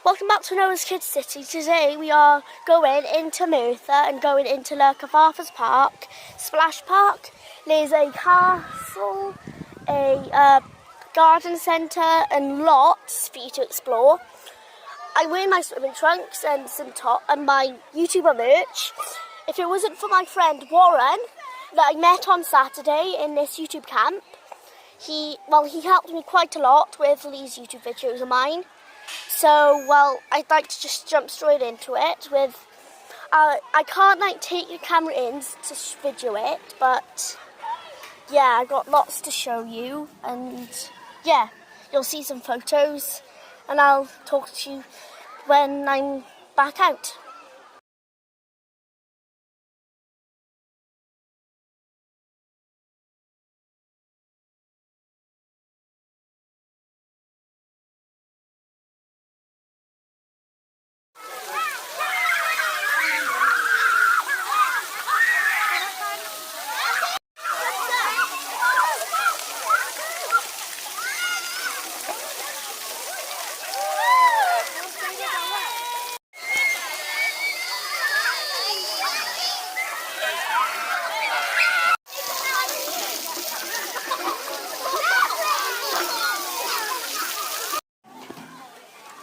Welcome back to Noah's Kids City. Today we are going into Merthyr and going into Cyfarthfa Park, Splash Park. There's a castle, a garden centre and lots for you to explore. I wear my swimming trunks and some top and my YouTuber merch. If it wasn't for my friend Warren that I met on Saturday in this YouTube camp, he helped me quite a lot with these YouTube videos of mine. So, I'd like to just jump straight into it with, I can't take the camera in to video it, but yeah, I got lots to show you, and yeah, you'll see some photos, and I'll talk to you when I'm back out.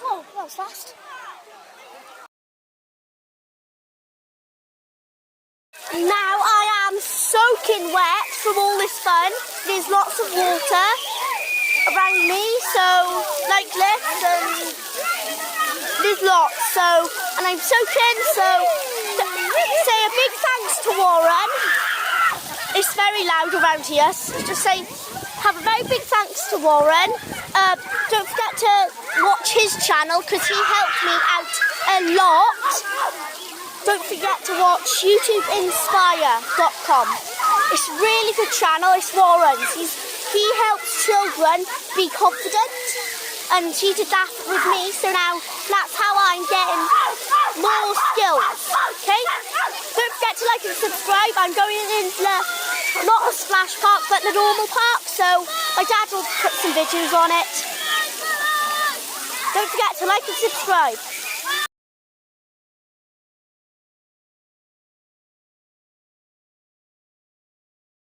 Oh, that was fast. Now I am soaking wet from all this fun. There's lots of water around me, so like this, and there's lots. And I'm soaking, so say a big thanks to Warren. It's very loud around here, so just say have a very big thanks to Warren. Don't forget to watch his channel because he helped me out a lot. Don't forget to watch YouTubeinspire.com. It's a really good channel, it's Warren's. He helps children be confident, and he did that with me, so now that's how I'm getting more skills, okay? Don't forget to like and subscribe. I'm going into not a splash park, but the normal park, so my dad will put some videos on it. Don't forget to like and subscribe.